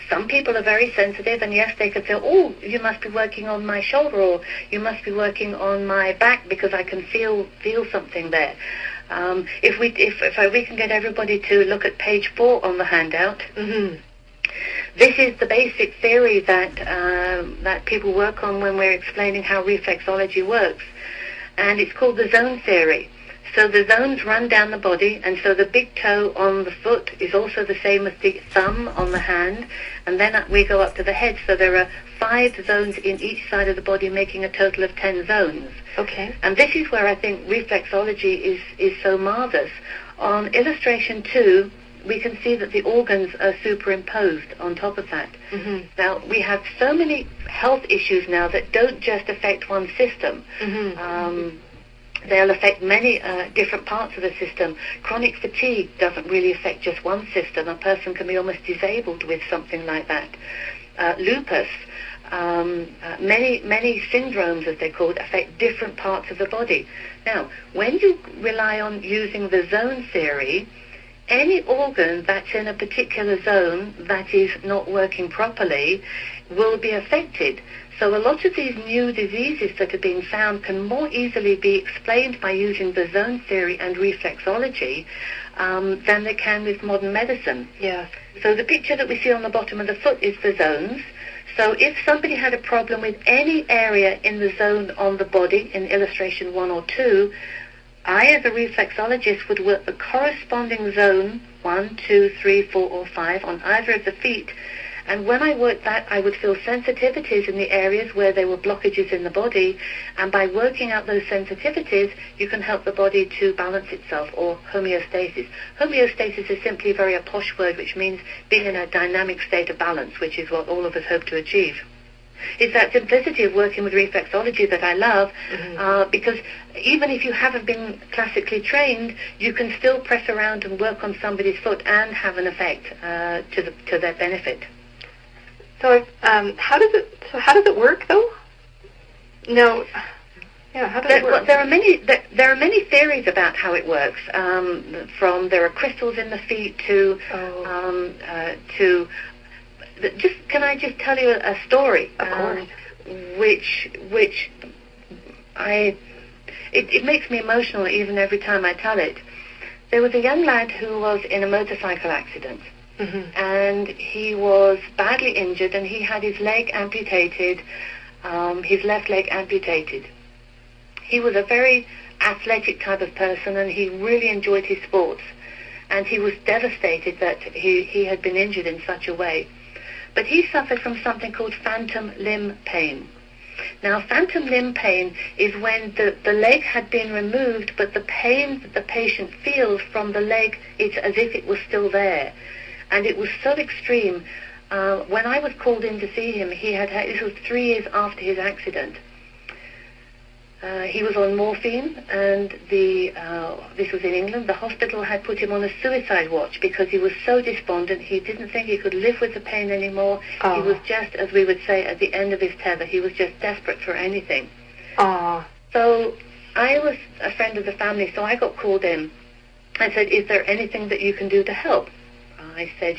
Some people are very sensitive, and yes, they could say, oh, you must be working on my shoulder, or you must be working on my back because I can feel something there. If we can get everybody to look at page 4 on the handout, this is the basic theory that people work on when we're explaining how reflexology works, and it's called the zone theory. So the zones run down the body, and so the big toe on the foot is also the same as the thumb on the hand, and then we go up to the head. So there are 5 zones in each side of the body, making a total of 10 zones. Okay. And this is where I think reflexology is so marvelous. On illustration 2, we can see that the organs are superimposed on top of that. Now, we have so many health issues now that don't just affect one system. They'll affect many different parts of the system. Chronic fatigue doesn't really affect just one system. A person can be almost disabled with something like that. Lupus, many syndromes, as they're called, affect different parts of the body. Now, when you rely on using the zone theory, any organ that's in a particular zone that is not working properly will be affected. So a lot of these new diseases that are being found can more easily be explained by using the zone theory and reflexology than they can with modern medicine. Yes. So the picture that we see on the bottom of the foot is the zones. So if somebody had a problem with any area in the zone on the body, in illustration 1 or 2, I, as a reflexologist, would work the corresponding zone, 1, 2, 3, 4, or 5, on either of the feet. And when I worked that, I would feel sensitivities in the areas where there were blockages in the body. And by working out those sensitivities, you can help the body to balance itself, or homeostasis. Homeostasis is simply a posh word, which means being in a dynamic state of balance, which is what all of us hope to achieve. It's that simplicity of working with reflexology that I love, because even if you haven't been classically trained, you can still press around and work on somebody's foot and have an effect to their benefit. So how does it work though? No. Yeah, how does it work? There are many theories about how it works. From there are crystals in the feet to can I just tell you a story? Of course. Which it makes me emotional even every time I tell it. There was a young lad who was in a motorcycle accident. And he was badly injured, and he had his leg amputated, his left leg amputated. He was a very athletic type of person, and he really enjoyed his sports. And he was devastated that he had been injured in such a way. But he suffered from something called phantom limb pain. Now, phantom limb pain is when the leg had been removed, but the pain that the patient feels from the leg, it's as if it was still there. And it was so extreme. When I was called in to see him, this was 3 years after his accident. He was on morphine, and this was in England. The hospital had put him on a suicide watch because he was so despondent. He didn't think he could live with the pain anymore. He was just, as we would say, at the end of his tether. He was just desperate for anything. So I was a friend of the family, so I got called in. I said, is there anything that you can do to help? I said,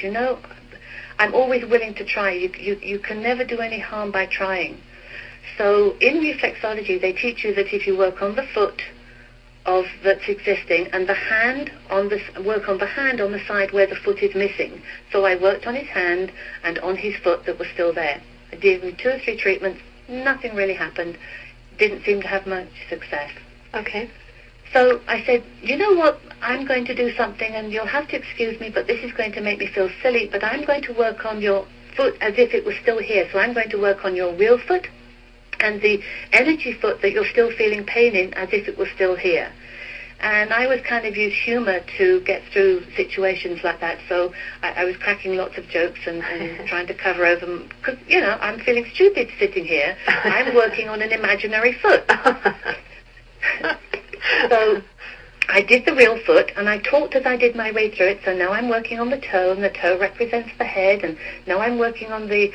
I'm always willing to try. You can never do any harm by trying. So in reflexology, they teach you that if you work on the foot that's existing, and work on the hand on the side where the foot is missing. So I worked on his hand and on his foot that was still there. I did 2 or 3 treatments. Nothing really happened. Didn't seem to have much success. Okay. So I said, you know what, I'm going to do something, and you'll have to excuse me, but this is going to make me feel silly, but I'm going to work on your foot as if it was still here. So I'm going to work on your real foot and the energy foot that you're still feeling pain in as if it was still here. And I was kind of use humor to get through situations like that. So I was cracking lots of jokes and trying to cover over them. Because, I'm feeling stupid sitting here. I'm working on an imaginary foot. So I did the real foot, and I talked as I did my way through it. So now I'm working on the toe, and the toe represents the head, and now I'm working on the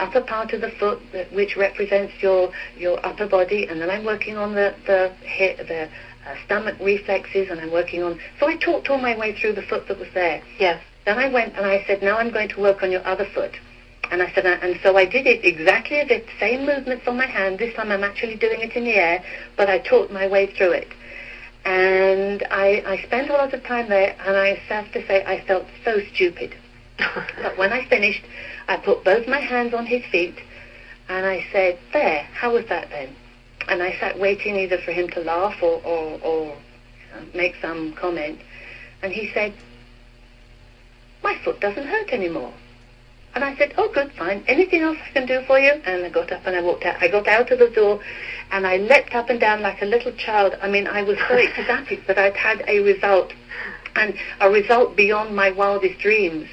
upper part of the foot, which represents your upper body, and then I'm working on the stomach reflexes, and I'm working on... So I talked all my way through the foot that was there. Yes. Then I went and I said, now I'm going to work on your other foot. And I said, and so I did it exactly the same movements on my hand. This time I'm actually doing it in the air, but I taught my way through it. And I spent a lot of time there, and I have to say I felt so stupid. But when I finished, I put both my hands on his feet, and I said, there, how was that then? And I sat waiting either for him to laugh or make some comment. And he said, my foot doesn't hurt anymore. And I said, oh, good, fine. Anything else I can do for you? And I got up and I walked out. I got out of the door and I leapt up and down like a little child. I mean, I was so ecstatic that I'd had a result, and a result beyond my wildest dreams.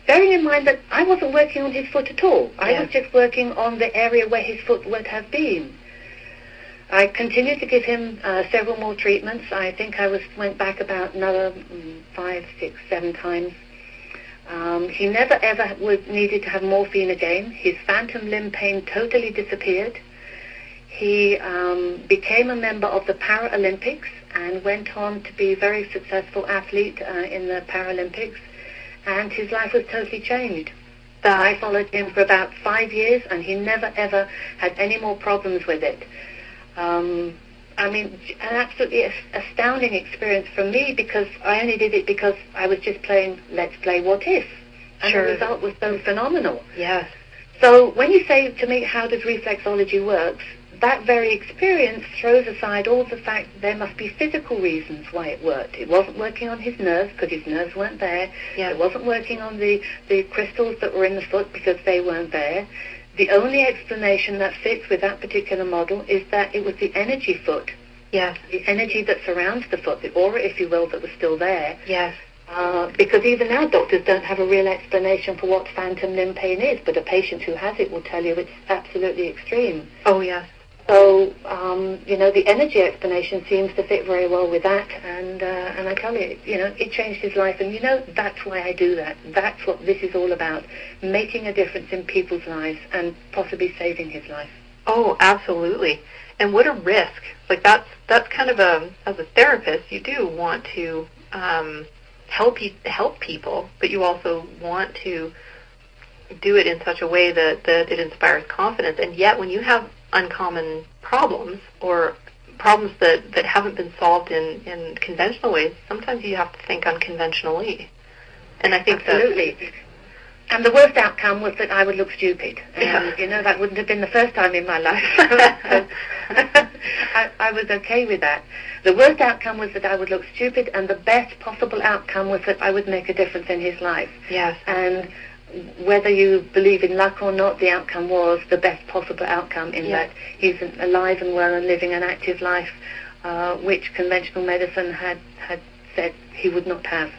Bearing in mind that I wasn't working on his foot at all. I was just working on the area where his foot would have been. I continued to give him several more treatments. I think I went back about another 5, 6, 7 times. He never ever needed to have morphine again. His phantom limb pain totally disappeared. He became a member of the Paralympics and went on to be a very successful athlete in the Paralympics, and his life was totally changed. I followed him for about 5 years, and he never ever had any more problems with it. I mean, an absolutely astounding experience for me, because I only did it because I was just playing Let's Play What If, and the result was so phenomenal. Yes. So when you say to me, how does reflexology work, that very experience throws aside all the fact that there must be physical reasons why it worked. It wasn't working on his nerves because his nerves weren't there. Yes. It wasn't working on the crystals that were in the foot because they weren't there. The only explanation that fits with that particular model is that it was the energy foot. Yes. The energy that surrounds the foot, the aura, if you will, that was still there. Yes. Because even now doctors don't have a real explanation for what phantom limb pain is, but a patient who has it will tell you it's absolutely extreme. Oh, yes. So, the energy explanation seems to fit very well with that, and I tell you, it changed his life, and that's why I do that. That's what this is all about, making a difference in people's lives and possibly saving his life. Oh, absolutely. And what a risk. Like, that's kind of as a therapist, you do want to help people, but you also want to do it in such a way that it inspires confidence. And yet, when you have uncommon problems or problems that haven't been solved in conventional ways, sometimes you have to think unconventionally. And I think absolutely. And the worst outcome was that I would look stupid. And, that wouldn't have been the first time in my life. I was okay with that. The worst outcome was that I would look stupid, and the best possible outcome was that I would make a difference in his life. Yes. And whether you believe in luck or not, the outcome was the best possible outcome in that he's alive and well and living an active life, which conventional medicine had said he would not have.